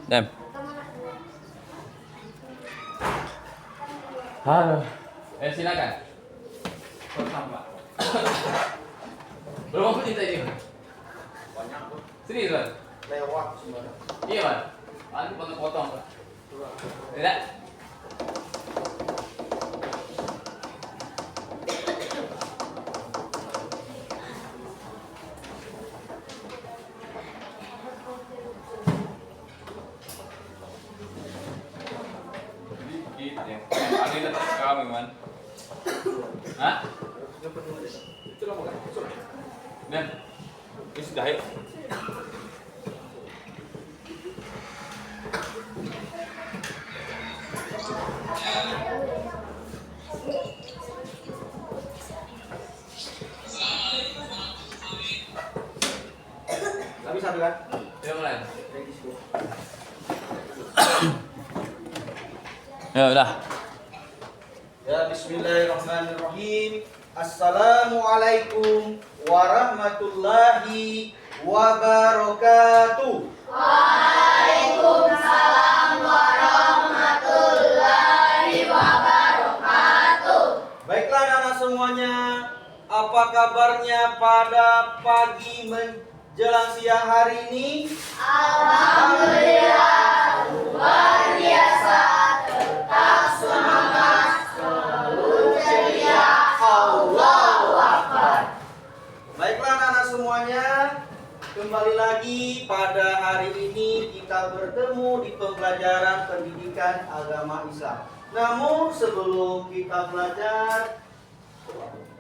Dem. Halo. Silakan. Pertama. Berapa menit tadi? Banyak tuh. Serius, Pak? Lewat sebenarnya. Iya, Pak. Nanti potong-potong, Pak. Tidak? Dikit ya. Ada yang datang ke kami, Man. Hah? Itu lama kan? Dan ini sudah ya. Gak bisa kan? Ya mulai. Regis tuh. Ya udah. Ya bismillahirrahmanirrahim. Assalamualaikum warahmatullahi wabarakatuh. Waalaikumsalam warahmatullahi wabarakatuh. Baiklah anak-anak semuanya, apa kabarnya pada pagi menjelang siang hari ini? Alhamdulillah, luar biasa, tetap semangat, selalu ceria, Allahu Akbar. Baiklah anak-anak semuanya, kembali lagi pada hari ini kita bertemu di pembelajaran pendidikan agama Islam. Namun sebelum kita belajar,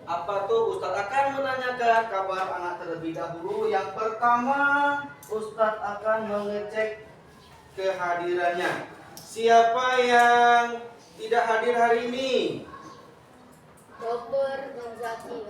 apa tuh Ustadz akan menanyakan kabar anak terlebih dahulu. Yang pertama, Ustadz akan mengecek kehadirannya. Siapa yang tidak hadir hari ini? Dokter Zaki,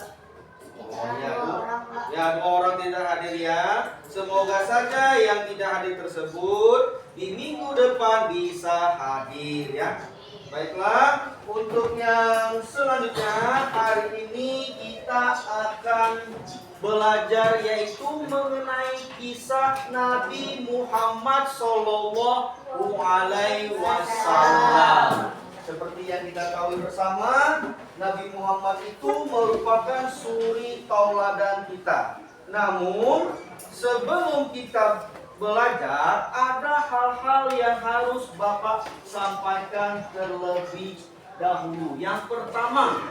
Ya, dua orang tidak hadir ya. Semoga saja yang tidak hadir tersebut di minggu depan bisa hadir ya. Baiklah, untuk yang selanjutnya hari ini kita akan belajar yaitu mengenai kisah Nabi Muhammad Sallallahu Alaihi Wasallam. Seperti yang kita tahu bersama, Nabi Muhammad itu merupakan suri tauladan kita. Namun, sebelum kita belajar, ada hal-hal yang harus Bapak sampaikan terlebih dahulu. Yang pertama,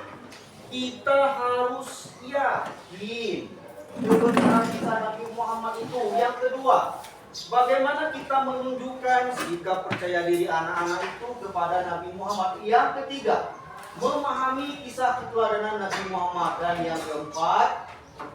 kita harus yakin kebenaran kisah Nabi Muhammad itu. Yang kedua, bagaimana kita menunjukkan sikap percaya diri anak-anak itu kepada Nabi Muhammad. Yang ketiga, memahami kisah keteladanan Nabi Muhammad. Dan yang keempat,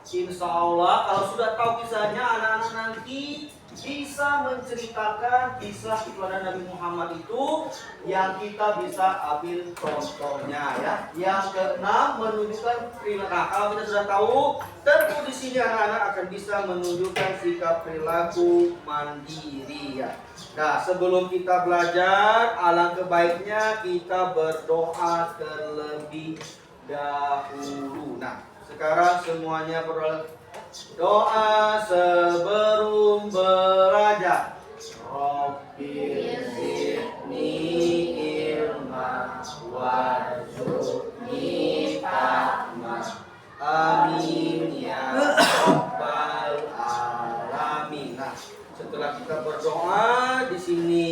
insya Allah kalau sudah tahu kisahnya, anak-anak nanti bisa menceritakan kisah keteladanan Nabi Muhammad itu yang kita bisa ambil contohnya ya. Yang keenam, menunjukkan perilaku. Nah, kalau kita sudah tahu, tentu di sini anak-anak akan bisa menunjukkan sikap perilaku mandiri ya. Nah, sebelum kita belajar, alangkah baiknya kita berdoa terlebih dahulu. Nah, sekarang semuanya doa sebelum belajar. Rabbil zidni ilma warzuqni fahma. Amin ya rabbal alamin. Nah, setelah kita berdoa di sini,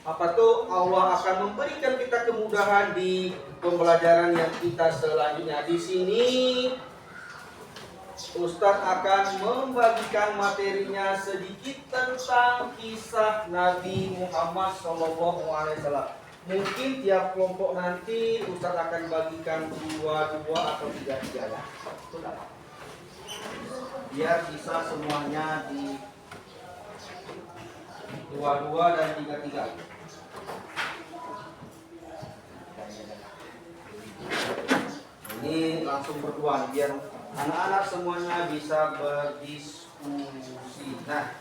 apa tuh, Allah akan memberikan kita kemudahan di pembelajaran yang kita selanjutnya. Di sini Ustadz akan membagikan materinya sedikit tentang kisah Nabi Muhammad SAW. Mungkin tiap kelompok nanti Ustadz akan bagikan 2-2 atau 3-3 ya. Biar bisa semuanya di 2-2 dan 3-3. Ini langsung berdua biar anak-anak semuanya bisa berdiskusi. Nah,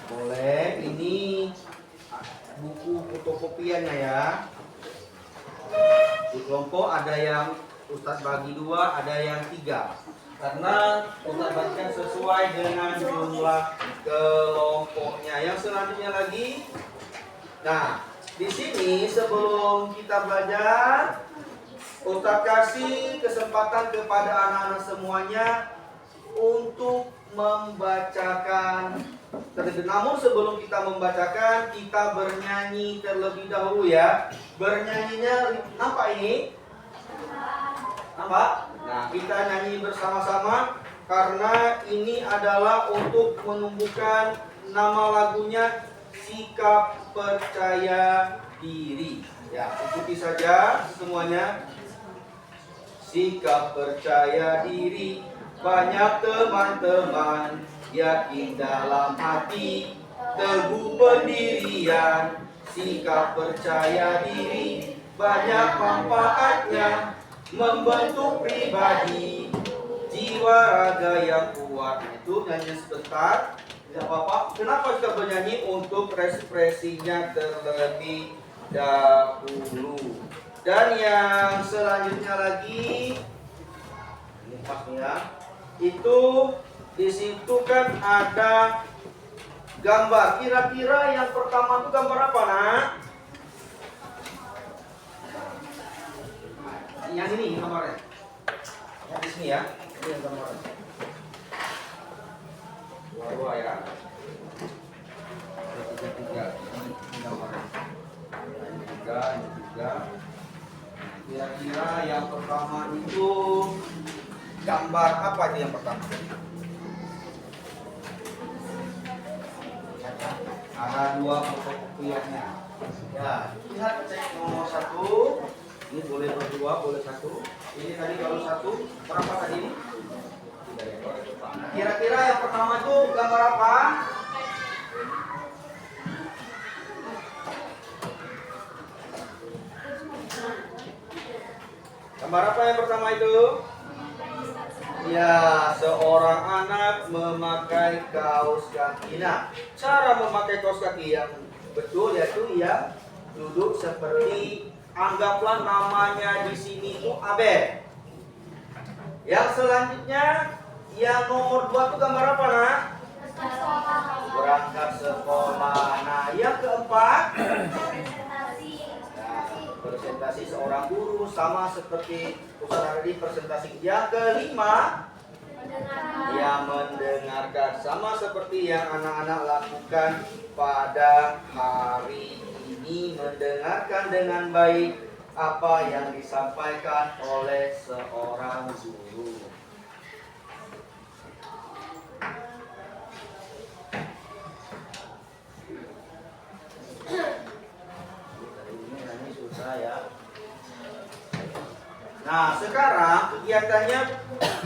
boleh, ini buku fotokopiannya ya. Di kelompok ada yang Ustadz bagi 2, ada yang 3. Karena Ustadz bagikan sesuai dengan jumlah kelompoknya. Yang selanjutnya lagi. Nah, di sini sebelum kita belajar, Ustaz kasih kesempatan kepada anak-anak semuanya untuk membacakan. Namun sebelum kita membacakan, kita bernyanyi terlebih dahulu ya. Bernyanyinya nampak ini? Nampak? Nah, kita nyanyi bersama-sama karena ini adalah untuk menumbuhkan nama lagunya Sikap Percaya Diri. Ya, ikuti saja semuanya. Sikap percaya diri, banyak teman-teman, yakin dalam hati, teguh pendirian. Sikap percaya diri, banyak manfaatnya, membentuk pribadi, jiwa raga yang kuat. Itu nyanyi sebentar, tidak apa-apa. Kenapa kita bernyanyi? Untuk ekspresinya terlebih dahulu. Dan yang selanjutnya lagi, ini pas ya, itu di situ kan ada gambar. Kira-kira yang pertama itu gambar apa, nak? Yang ini gambarnya. Yang di sini ya, ini yang gambarnya. Dua ya. Tiga. Ini gambarnya. Ini tiga. Kira-kira yang pertama itu gambar apa itu yang pertama? Ada dua fotokopiannya. Ya, lihat cek nomor 1. Ini boleh berdua, boleh 1. Ini tadi kalau 1, berapa tadi ini? Kira-kira yang pertama itu gambar apa? Gambar apa yang pertama itu? Ya, seorang anak memakai kaos kaki. Nah, cara memakai kaos kaki yang betul yaitu yang duduk seperti, anggaplah namanya di sini itu Abel. Yang selanjutnya, yang nomor 2 itu gambar apa, nak? Berangkat sekolah. Nah, yang keempat, presentasi seorang guru, sama seperti Ustaz tadi presentasi. Yang kelima, ya mendengarkan, sama seperti yang anak-anak lakukan pada hari ini, mendengarkan dengan baik apa yang disampaikan oleh seorang guru. Ini susah ya. Nah, sekarang kegiatannya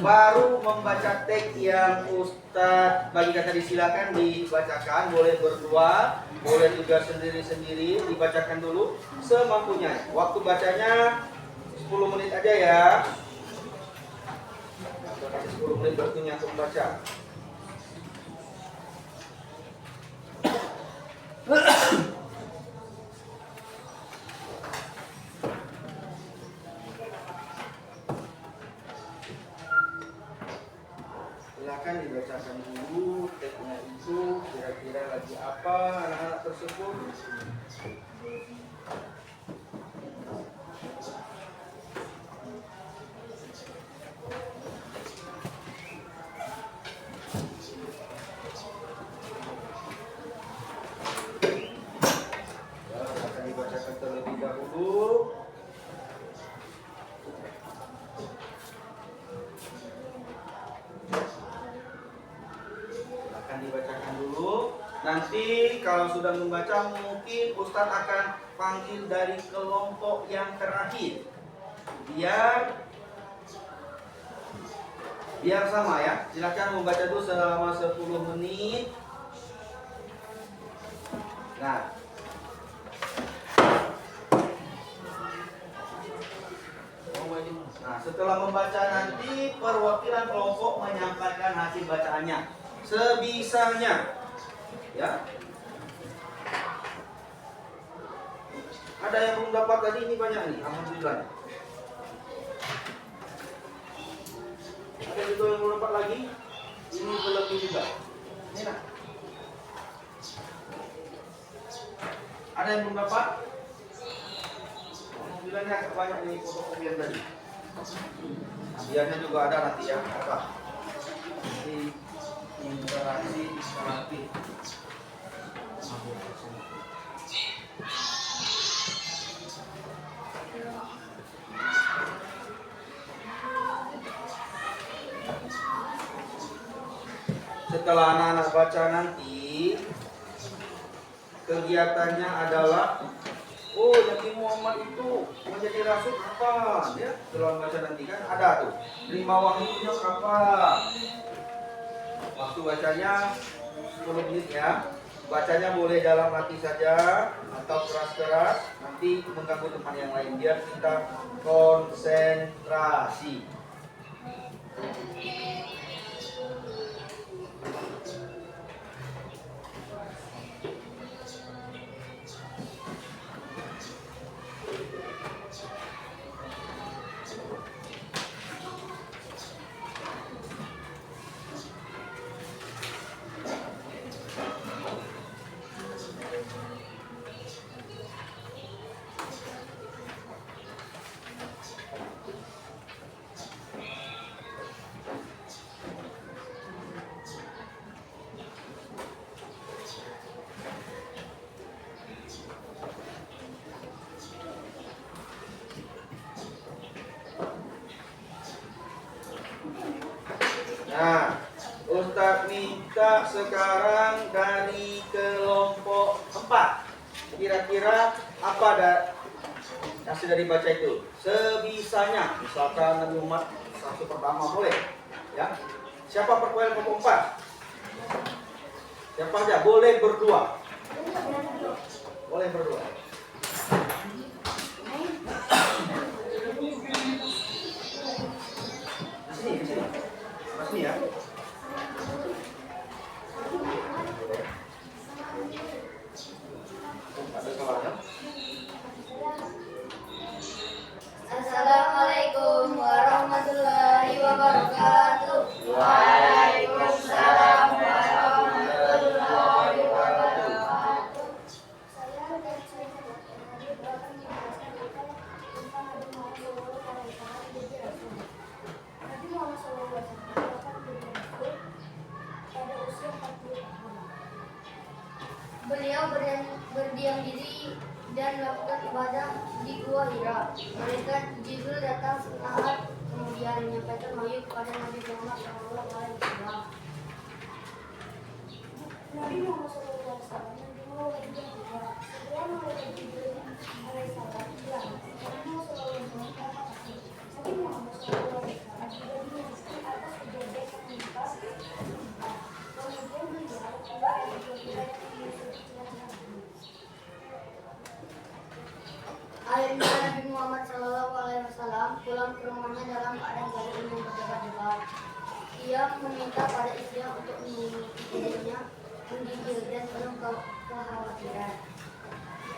baru membaca teks yang Ustadz bagikan tadi. Silakan dibacakan, boleh berdua, boleh juga sendiri-sendiri. Dibacakan dulu semampunya. Waktu bacanya 10 menit aja ya. Kita kasih 10 menit waktunya untuk membaca. Silakan dibacakan dulu teksnya itu, kira-kira lagi apa anak-anak tersebut. Ya, akan dibacakan terlebih dahulu. Dibacakan dulu. Nanti kalau sudah membaca, mungkin Ustadz akan panggil dari kelompok yang terakhir. Biar sama ya. Silakan membaca dulu selama 10 menit. Nah, setelah membaca nanti perwakilan kelompok menyampaikan hasil bacaannya sebisanya, ya. Ada yang belum dapat tadi, ini banyak nih, alhamdulillah. Ada juga yang belum dapat lagi, ini berlebih juga. Ini nah. Ada yang belum dapat? Bilangnya banyak nih fotokopian tadi. Biarnya juga ada nanti ya. Apa? Nanti interaksi interaktif. Setelah anak-anak baca nanti, kegiatannya adalah Nabi Muhammad itu menjadi rasul kapan? Ya, setelah baca nanti kan ada tuh 5 waktunya kapan? Waktu bacanya 10 menit ya. Bacanya boleh dalam hati saja atau keras-keras, nanti mengganggu teman yang lain. Biar kita konsentrasi. Nah, Ustadz minta sekarang dari kelompok 4. Kira-kira apa ada yang sudah dibaca itu? Sebisanya, misalkan Nabi Muhammad satu pertama boleh, ya. Siapa perkuliahan kelompok 4? Siapa aja? Boleh berdua. Boleh berdua. Di sini. Mas ya. Assalamualaikum warahmatullahi wabarakatuh. Waalaikumsalam warahmatullahi wabarakatuh. Saya dari Nabi akan menjelaskan tentang Nabi Muhammad SAW menjadi rasul. Nabi Muhammad SAW akan menjadi rasul pada usia 40 tahun. Beliau berdiam diri dan melakukan ibadah di Gua Hira. Malaikat Jibril datang sesaat kemudian menyampaikan wahyu kepada Nabi Muhammad SAW. Nabi Muhammad SAW menerima wahyu yang kedua. Setelah malaikat Jibril alaihissalam bilang, Nabi Muhammad SAW terima kasih. Nabi Muhammad SAW juga dimensi atas kejadian yang menimpa. Kemudian beliau keluar dari Gua Hira yang menyusuri jalan. Akhirnya Nabi Muhammad SAW pulang ke rumahnya dalam keadaan galau yang berdebar-debar. Ia meminta pada istrinya untuk menggigilnya, menggigil dan penuh kekhawatiran.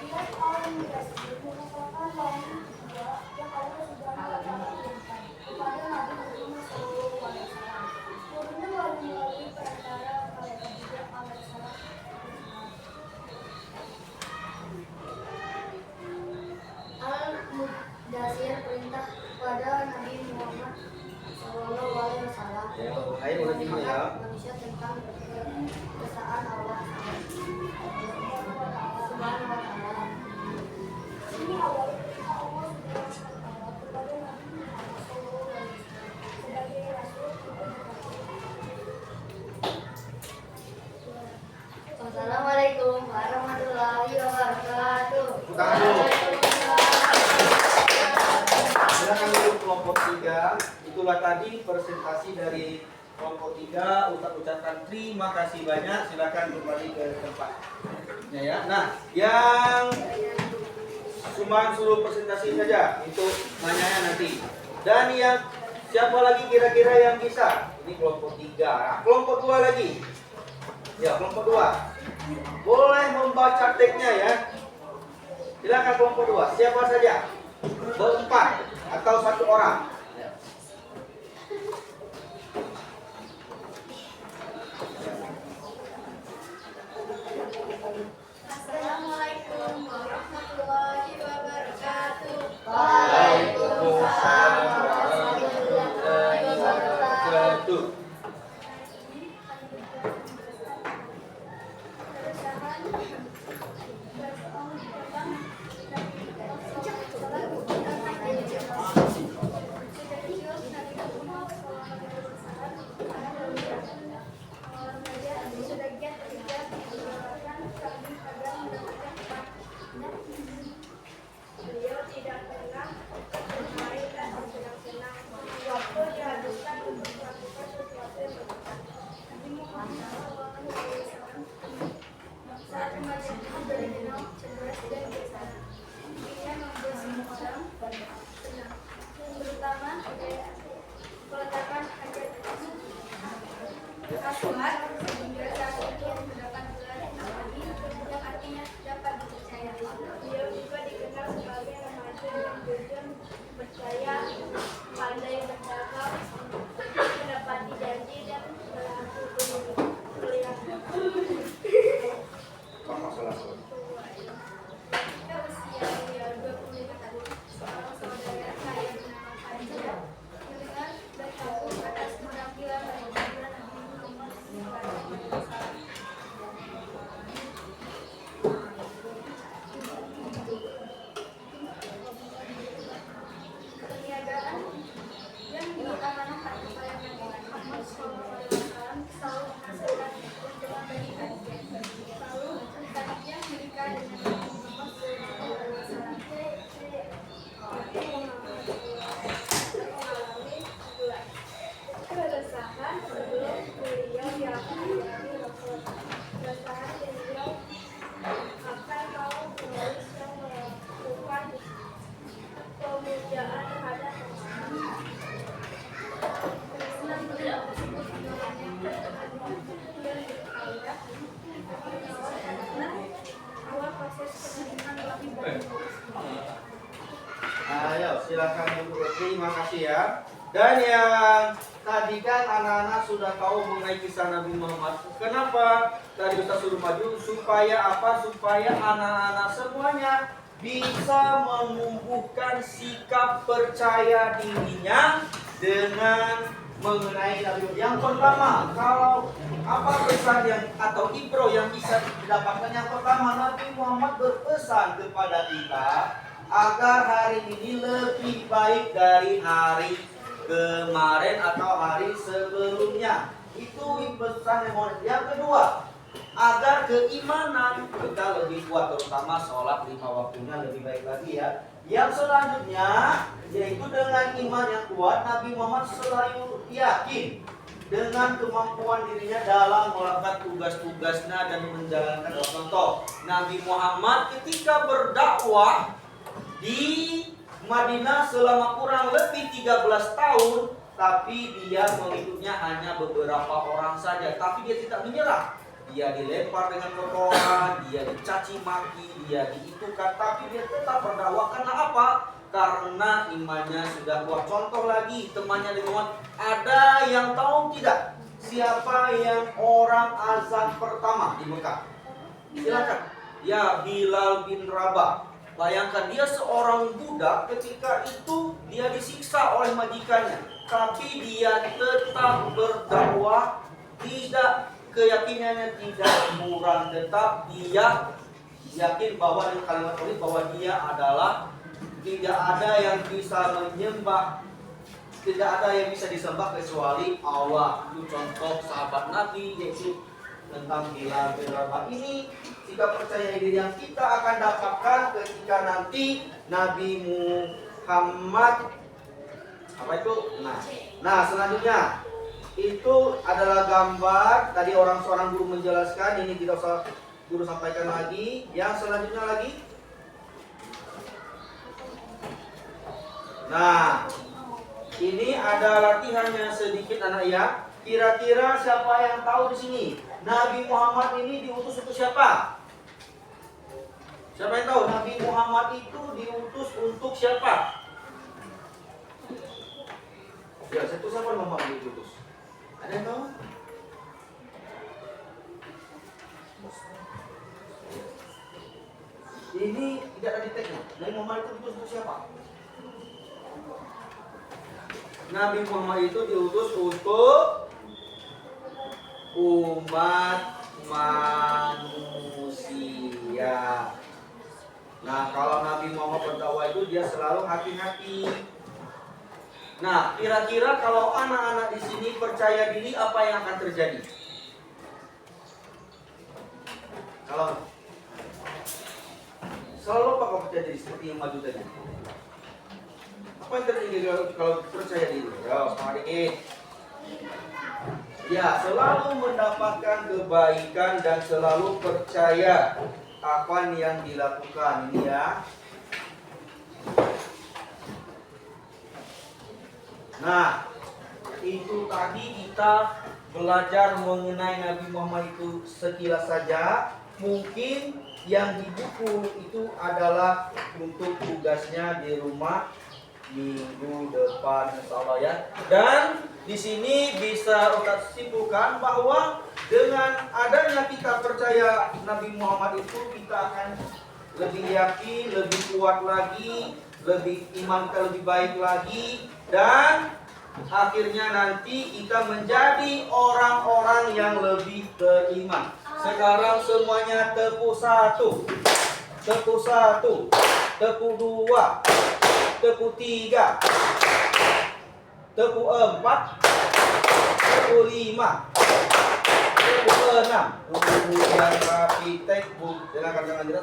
Dia orang Brasil mengatakan lain juga yang Allah sudah mengatakan kepada Nabi Muhammad SAW. Turunnya melalui perantara malaikat Jibril alaihissalam. Al-Muddatsir perintah kepada Nabi Muhammad SAW untuk mengingat manusia tentang kesaan Allah Subhanahu wa Ta'ala. Ini awal perintah Allah Subhanahu wa Ta'ala kepada Nabi Muhammad SAW sebagai rasul. Assalamualaikum warahmatullahi wabarakatuh. Silakan dulu kelompok 3. Itulah tadi presentasi dari kelompok 3. Ustaz ucapkan terima kasih banyak. Silakan kembali ke tempatnya ya. Nah, yang cuma suruh presentasi saja itu nanyanya nanti. Dan yang siapa lagi kira-kira yang bisa? Ini kelompok 3. Nah, kelompok 2 lagi. Ya, kelompok 2. Boleh membaca teksnya ya. Silakan kelompok 2. Siapa saja? Berempat atau satu orang. Assalamualaikum Beliau tidak pernah bermain dan bersenang-senang. Waktu dihabiskan untuk melakukan sesuatu yang bermanfaat. Nabi Muhammad SAW saat remaja itu dikenal cerdas dan bijaksana. Ia membuat semua orang senang, terutama peletakan hajat Aswad hingga saat itu mendapat gelar Nabi yang artinya dapat dipercaya. Beliau juga dikenal sebagai remaja yang jujur, percaya, pandai berdagang, menepati janji dan berlaku mulia. Ketika usia beliau 25 tahun, seorang saudara saya bernama Khadijah mendengar berkabung atas penampilan dan obrolan Nabi Muhammad SAW. Perniagaan yang diamanahkan kepada Nabi Muhammad SAW selalu menghasilkan keuntungan bagi Khadijah. Lalu Khadijah menikah dengan Nabi Muhammad SAW. Tapi mengalami keresahan sebelum beliau menjadi Rasul. Keresahan beliau akan kaum penulis yang melakukan pemujaan terhadap Muhammad. Keresahan beliau tersebut sebenarnya dan berkaitan karena awal proses penerimaan Nabi Muhammad. Ayo silakan Ibu. Terima kasih ya. Dan yang tadi kan anak-anak sudah tahu mengenai kisah Nabi Muhammad. Kenapa tadi Ustaz suruh maju? Supaya apa? Supaya anak-anak semuanya bisa menumbuhkan sikap percaya dirinya dengan mengenai Nabi Muhammad. Yang pertama, kalau apa pesan yang atau ibro yang bisa didapatkan? Yang pertama, Nabi Muhammad berpesan kepada kita agar hari ini lebih baik dari hari kemarin atau hari sebelumnya. Itu pesan yang mau. Yang kedua, agar keimanan kita lebih kuat, terutama sholat 5 waktunya lebih baik lagi ya. Yang selanjutnya yaitu dengan iman yang kuat, Nabi Muhammad selalu yakin dengan kemampuan dirinya dalam melakukan tugas-tugasnya dan menjalankan contoh. Nabi Muhammad ketika berdakwah di Madinah selama kurang lebih 13 tahun, tapi dia mengikutnya hanya beberapa orang saja, tapi dia tidak menyerah. Dia dilempar dengan kotoran, dia dicaci maki, dia diitukan, tapi dia tetap berdakwah. Karena apa? Karena imannya sudah kuat. Contoh lagi, temannya di Muhammad, ada yang tahu tidak siapa yang orang azan pertama di Mekah? Silakan. Ya, Bilal bin Rabah. Bayangkan, dia seorang budak, ketika itu dia disiksa oleh majikannya, tapi dia tetap berdakwah, tidak keyakinannya tidak murah, tetap dia yakin bahwa dengan kalimat tauhid bahwa dia adalah tidak ada yang bisa menyembah, tidak ada yang bisa disembah kecuali Allah. Itu contoh sahabat Nabi yaitu tentang Bilal bin Rabah. Ini sikap percaya diri yang kita akan dapatkan ketika nanti Nabi Muhammad apa itu? Nah selanjutnya itu adalah gambar. Tadi seorang guru menjelaskan, ini tidak usah guru sampaikan lagi. Yang selanjutnya lagi. Nah, ini ada latihannya sedikit anak ya. Kira-kira siapa yang tahu di sini? Nabi Muhammad ini diutus untuk siapa? Siapa yang tahu? Nabi Muhammad itu diutus untuk siapa? Ya, itu siapa Muhammad diutus? Ada yang tahu? Ini tidak ada di tagnya. Nabi Muhammad itu diutus untuk siapa? Nabi Muhammad itu diutus untuk umat manusia. itu dia selalu hati-hati. Nah, kira-kira kalau anak-anak di sini percaya diri, apa yang akan terjadi? Kalau selalu apa kau percaya diri seperti yang maju tadi? Apa yang terjadi kalau percaya diri? Ya, sama dikit. Ya, selalu mendapatkan kebaikan dan selalu percaya apa yang dilakukan ini ya. Nah, itu tadi kita belajar mengenai Nabi Muhammad itu sekilas saja. Mungkin yang di buku itu adalah untuk tugasnya di rumah minggu depan, insyaallah ya. Dan di sini bisa Ustaz simpulkan bahwa dengan adanya kita percaya Nabi Muhammad itu, kita akan lebih yakin, lebih kuat lagi, lebih iman kita lebih baik lagi, dan akhirnya nanti kita menjadi orang-orang yang lebih beriman. Sekarang semuanya tepuk 1, tepuk 1, tepuk 2, tepuk 3, tepuk 4, tepuk 5, tepuk 6. Kemudian rapi tekbuk.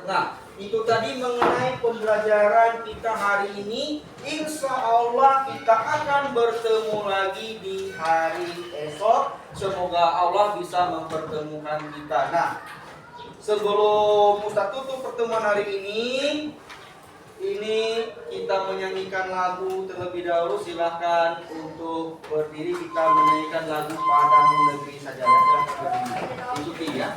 Nah, itu tadi mengenai pembelajaran kita hari ini. Insya Allah kita akan bertemu lagi di hari esok. Semoga Allah bisa mempertemukan kita. Nah, sebelum Ustaz tutup pertemuan hari ini kita menyanyikan lagu terlebih dahulu. Silahkan untuk berdiri, kita menyanyikan lagu Padamu Negeri Saja. Ikuti ya.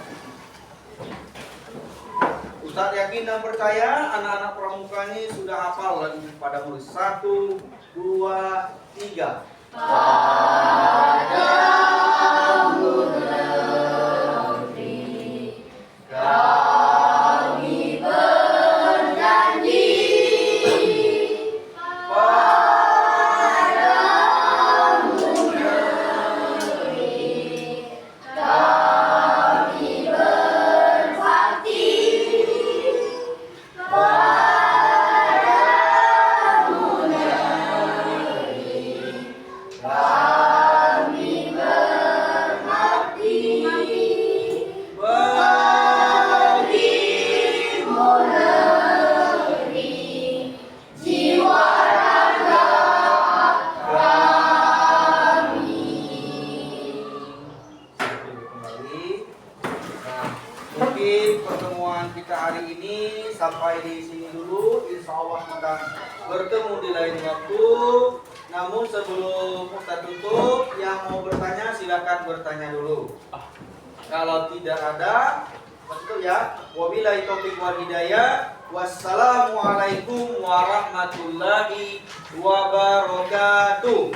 Ustaz yakin dan percaya anak-anak pramuka ini sudah hafal lagu Padamu. 1, 2, 3. Padamu negeri kami berjanji, padamu negeri kami berbakti, padamu negeri kami berbakti. Bagimu negeri jiwa raga kami. Kembali. Nah, mungkin pertemuan kita hari ini sampai di sini dulu. Insya Allah kita bertemu di lain waktu. Namun sebelum kita tutup, yang mau bertanya silakan bertanya dulu. Kalau tidak ada, betul ya. Wabillahi taufiq wal hidayah. Wassalamualaikum warahmatullahi wabarakatuh.